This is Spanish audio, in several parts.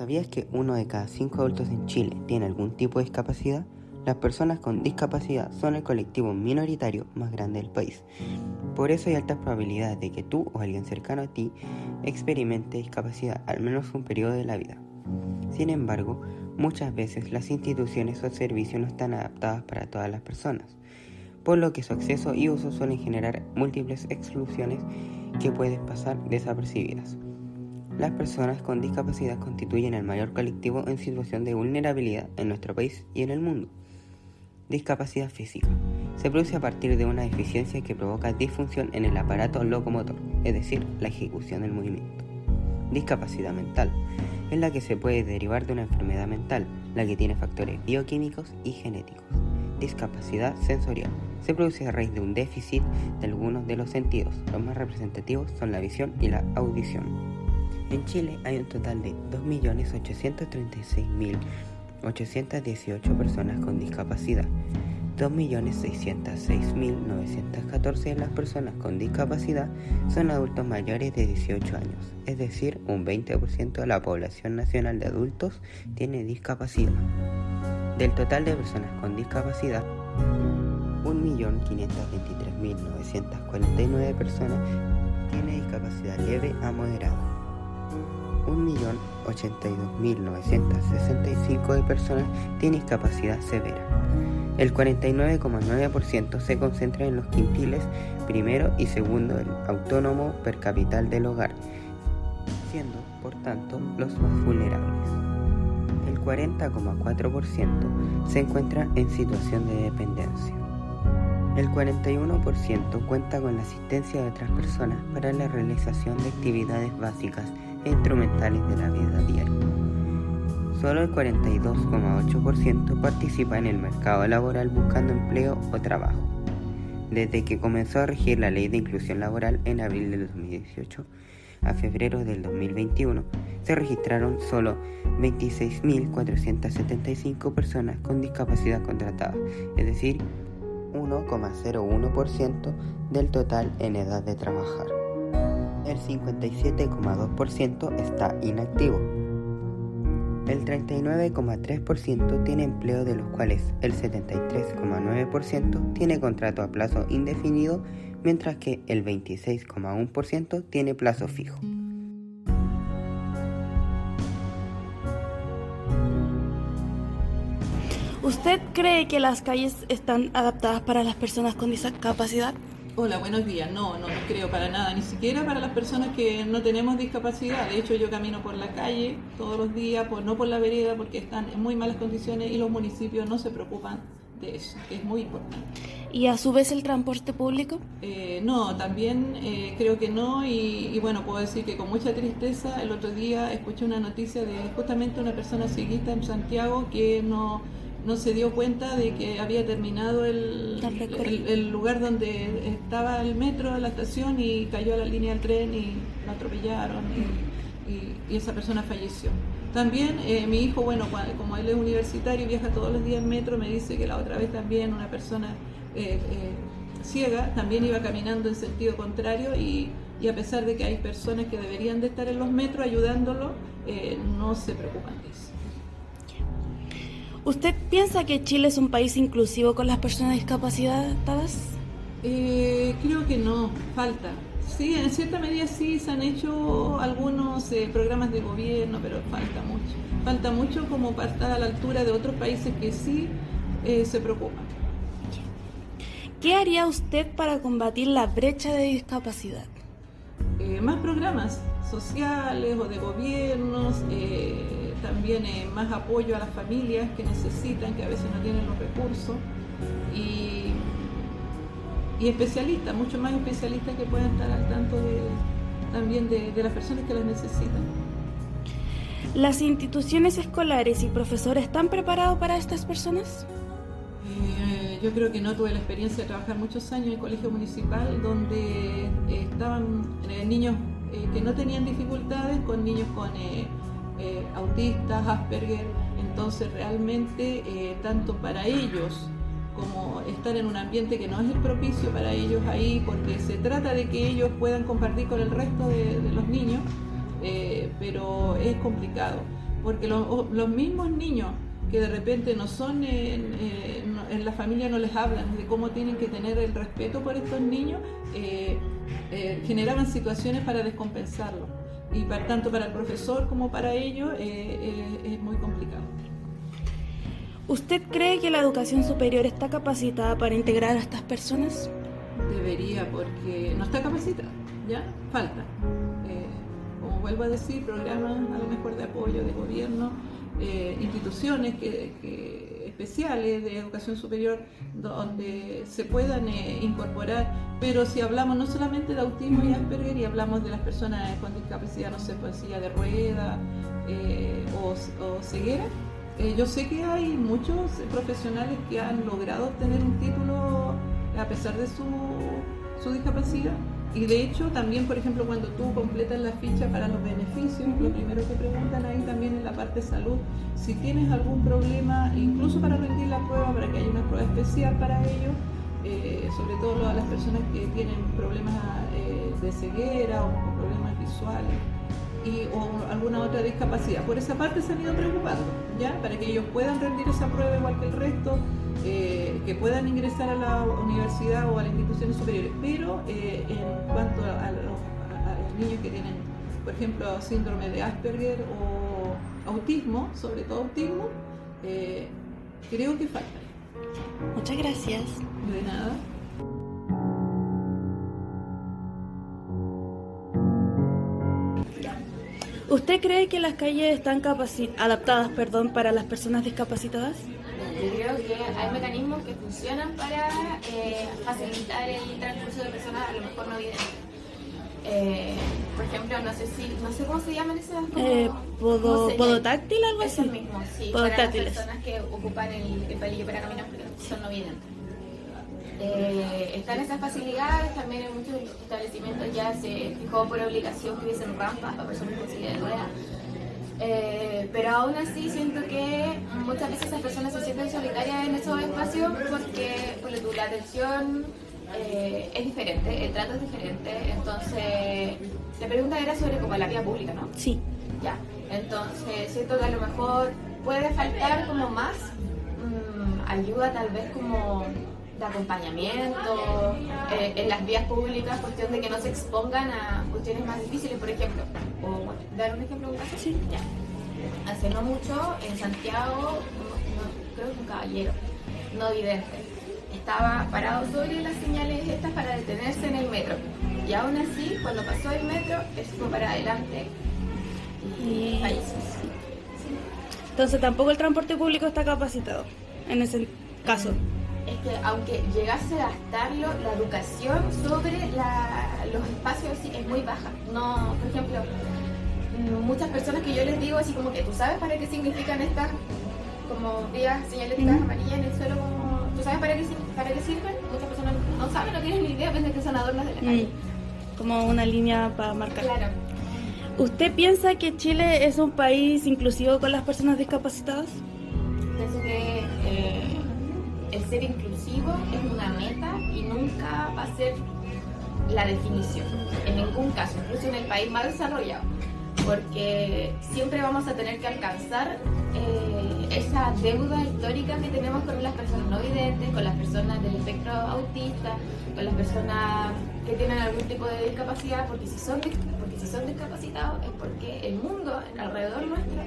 ¿Sabías que 1 de cada 5 adultos en Chile tiene algún tipo de discapacidad? Las personas con discapacidad son el colectivo minoritario más grande del país. Por eso hay altas probabilidades de que tú o alguien cercano a ti experimente discapacidad al menos un periodo de la vida. Sin embargo, muchas veces las instituciones o servicios no están adaptadas para todas las personas, por lo que su acceso y uso suelen generar múltiples exclusiones que pueden pasar desapercibidas. Las personas con discapacidad constituyen el mayor colectivo en situación de vulnerabilidad en nuestro país y en el mundo. Discapacidad física. Se produce a partir de una deficiencia que provoca disfunción en el aparato locomotor, es decir, la ejecución del movimiento. Discapacidad mental. Es la que se puede derivar de una enfermedad mental, la que tiene factores bioquímicos y genéticos. Discapacidad sensorial. Se produce a raíz de un déficit de algunos de los sentidos. Los más representativos son la visión y la audición. En Chile hay un total de 2.836.818 personas con discapacidad. 2.606.914 de las personas con discapacidad son adultos mayores de 18 años, es decir, un 20% de la población nacional de adultos tiene discapacidad. Del total de personas con discapacidad, 1.523.949 personas tiene discapacidad leve a moderada. 1.082.965 de personas tienen discapacidad severa. El 49,9% se concentra en los quintiles primero y segundo del autónomo per capital del hogar, siendo, por tanto, los más vulnerables. El 40,4% se encuentra en situación de dependencia. El 41% cuenta con la asistencia de otras personas para la realización de actividades básicas e instrumentales de la vida diaria. Solo el 42,8% participa en el mercado laboral buscando empleo o trabajo. Desde que comenzó a regir la Ley de Inclusión Laboral en abril del 2018 a febrero del 2021, se registraron solo 26.475 personas con discapacidad contratada, es decir, 1,01% del total en edad de trabajar. El 57,2% está inactivo. El 39,3% tiene empleo, de los cuales el 73,9% tiene contrato a plazo indefinido, mientras que el 26,1% tiene plazo fijo. ¿Usted cree que las calles están adaptadas para las personas con discapacidad? Hola, buenos días. No creo para nada, ni siquiera para las personas que no tenemos discapacidad. De hecho, yo camino por la calle todos los días, no por la vereda, porque están en muy malas condiciones y los municipios no se preocupan de eso, que es muy importante. ¿Y a su vez el transporte público? No, también creo que no, y bueno, puedo decir que con mucha tristeza el otro día escuché una noticia de justamente una persona cieguita en Santiago que no se dio cuenta de que había terminado el lugar donde estaba el metro, la estación, y cayó a la línea del tren y lo atropellaron y esa persona falleció. También mi hijo, bueno, como él es universitario y viaja todos los días en metro, me dice que la otra vez también una persona ciega también iba caminando en sentido contrario y a pesar de que hay personas que deberían de estar en los metros ayudándolo, no se preocupan de eso. ¿Usted piensa que Chile es un país inclusivo con las personas discapacitadas? Creo que no, falta. Sí, en cierta medida sí se han hecho algunos programas de gobierno, pero falta mucho. Falta mucho como para estar a la altura de otros países que sí se preocupan. ¿Qué haría usted para combatir la brecha de discapacidad? Más programas sociales o de gobiernos, también más apoyo a las familias que necesitan, que a veces no tienen los recursos, y especialistas, mucho más especialistas que puedan estar al tanto también de las personas que las necesitan. ¿Las instituciones escolares y profesores están preparados para estas personas? Yo creo que no. Tuve la experiencia de trabajar muchos años en el colegio municipal, donde estaban niños que no tenían dificultades con niños con autistas, Asperger. Entonces realmente tanto para ellos como estar en un ambiente que no es el propicio para ellos ahí, porque se trata de que ellos puedan compartir con el resto de los niños, pero es complicado. porque los mismos niños que de repente no son, en la familia no les hablan de cómo tienen que tener el respeto por estos niños, generaban situaciones para descompensarlo. Y tanto para el profesor como para ellos es muy complicado. ¿Usted cree que la educación superior está capacitada para integrar a estas personas? Debería, porque no está capacitada, ¿ya? Falta. Como vuelvo a decir, programas a lo mejor de apoyo de gobierno, instituciones especiales de educación superior donde se puedan incorporar, pero si hablamos no solamente de autismo y Asperger y hablamos de las personas con discapacidad, no sé, pues silla de ruedas o ceguera, yo sé que hay muchos profesionales que han logrado obtener un título a pesar de su discapacidad. Y de hecho también, por ejemplo, cuando tú completas la ficha para los beneficios, lo primero que preguntan ahí también en la parte de salud, si tienes algún problema, incluso para rendir la prueba, para que haya una prueba especial para ellos, sobre todo a las personas que tienen problemas de ceguera o problemas visuales o alguna otra discapacidad. Por esa parte se han ido preocupando, ¿ya? Para que ellos puedan rendir esa prueba igual que el resto, que puedan ingresar a la universidad o a las instituciones superiores. Pero en cuanto a los niños que tienen, por ejemplo, síndrome de Asperger o autismo, sobre todo autismo, creo que falta. Muchas gracias. De nada. ¿Usted cree que las calles están adaptadas para las personas discapacitadas? Yo creo que hay mecanismos que funcionan para facilitar el transcurso de personas a lo mejor no videntes. Por ejemplo, no sé cómo se llaman esas ¿Podotáctil, algo así? Esos mismos, sí, para las personas que ocupan el palillo para caminar porque son no videntes. Están esas facilidades, también en muchos establecimientos ya se fijó por obligación que hubiesen rampas para personas con silla de ruedas. Pero aún así siento que muchas veces esas personas se sienten solitarias en esos espacios porque la atención es diferente, el trato es diferente. Entonces, la pregunta era sobre como la vía pública, ¿no? Sí. Ya, entonces siento que a lo mejor puede faltar como más ayuda, tal vez como de acompañamiento en las vías públicas, cuestión de que no se expongan a cuestiones más difíciles, por ejemplo. ¿O dar un ejemplo? Sí. Ya. Hace no mucho, en Santiago, creo que un caballero no vidente estaba parado sobre las señales estas para detenerse en el metro. Y aún así, cuando pasó el metro, él fue para adelante y falleció. Sí. Entonces tampoco el transporte público está capacitado en ese caso. Es que aunque llegase a estarlo, la educación sobre los espacios sí, es muy baja. No, por ejemplo, muchas personas que yo les digo así como que tú sabes para qué significan estas como vías señaléticas amarillas en el suelo, como, ¿tú sabes para qué sirven? Muchas personas no saben, no tienen ni idea, piensan que son adornos de la calle. Como una línea para marcar. Claro. ¿Usted piensa que Chile es un país inclusivo con las personas discapacitadas? Pienso que el ser inclusivo es una meta y nunca va a ser la definición, en ningún caso, incluso en el país más desarrollado, porque siempre vamos a tener que alcanzar esa deuda histórica que tenemos con las personas no videntes, con las personas del espectro autista, con las personas que tienen algún tipo de discapacidad, porque si son discapacitados es porque el mundo alrededor nuestro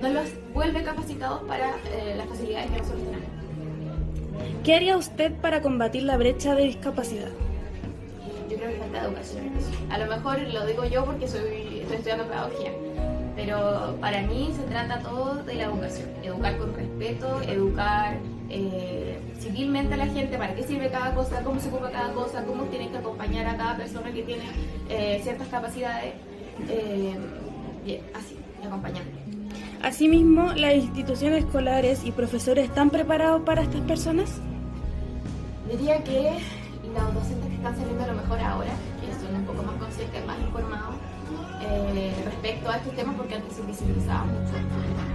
no los vuelve capacitados para las facilidades que nosotros tenemos. ¿Qué haría usted para combatir la brecha de discapacidad? Yo creo que falta educación. A lo mejor lo digo yo porque estoy estudiando pedagogía, pero para mí se trata todo de la educación. Educar con respeto, educar civilmente a la gente, para qué sirve cada cosa, cómo se ocupa cada cosa, cómo tienes que acompañar a cada persona que tiene ciertas capacidades. Bien, así, acompañando. Asimismo, ¿las instituciones escolares y profesores están preparados para estas personas? Diría que los docentes que están saliendo a lo mejor ahora, que son un poco más conscientes, más informados respecto a estos temas, porque antes se invisibilizaban mucho.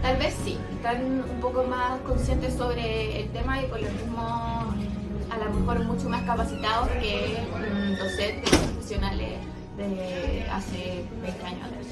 Tal vez sí, están un poco más conscientes sobre el tema y por lo mismo a lo mejor mucho más capacitados que docentes profesionales de hace 20 años atrás.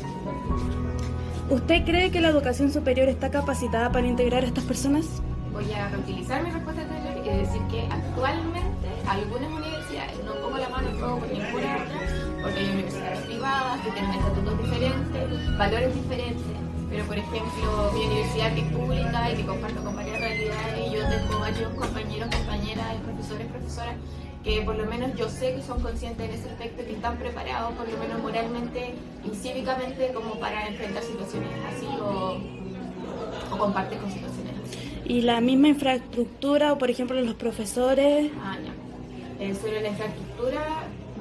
¿Usted cree que la educación superior está capacitada para integrar a estas personas? Voy a reutilizar mi respuesta anterior y decir que actualmente algunas universidades, no pongo la mano en fuego por ninguna otra, porque hay universidades privadas que tienen estatutos diferentes, valores diferentes, pero por ejemplo mi universidad que es pública y que comparto con varias realidades, y yo tengo varios compañeros, compañeras, profesores, profesoras, que por lo menos yo sé que son conscientes en ese aspecto, que están preparados por lo menos moralmente y cívicamente como para enfrentar situaciones así o compartir con situaciones así. ¿Y la misma infraestructura o por ejemplo los profesores? Ya. Sobre la infraestructura,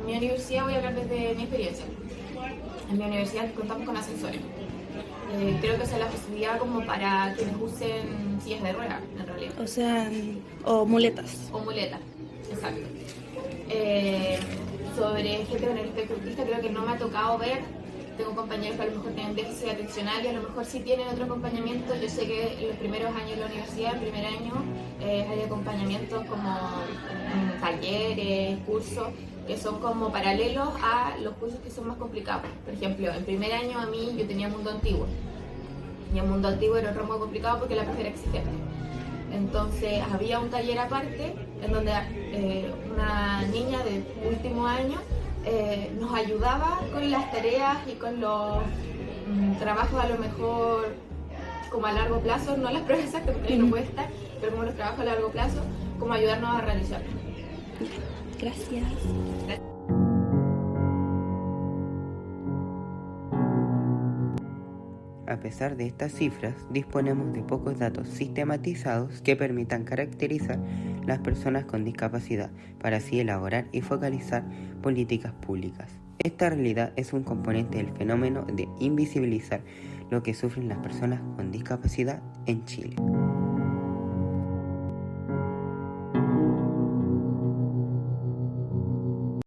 mi universidad, voy a hablar desde mi experiencia. En mi universidad contamos con ascensores. Creo que esa es la posibilidad como para quienes usen sillas de ruedas, en realidad. O sea, o muletas. O muletas, exacto. Sobre gente con el espectro autista, creo que no me ha tocado ver. Tengo compañeros que a lo mejor tienen déficit atencional y a lo mejor sí tienen otro acompañamiento. Yo sé que en los primeros años de la universidad, el primer año, hay acompañamientos como talleres, cursos, que son como paralelos a los cursos que son más complicados. Por ejemplo, en primer año a mí yo tenía Mundo Antiguo. Y el Mundo Antiguo era otro muy complicado porque la profe era exigente. Entonces había un taller aparte en donde una niña de último año nos ayudaba con las tareas y con los trabajos a lo mejor como a largo plazo, no las pruebas exactas porque no puede estar, pero como los trabajos a largo plazo, como ayudarnos a realizarlos. Gracias. A pesar de estas cifras, disponemos de pocos datos sistematizados que permitan caracterizar las personas con discapacidad para así elaborar y focalizar políticas públicas. Esta realidad es un componente del fenómeno de invisibilizar lo que sufren las personas con discapacidad en Chile.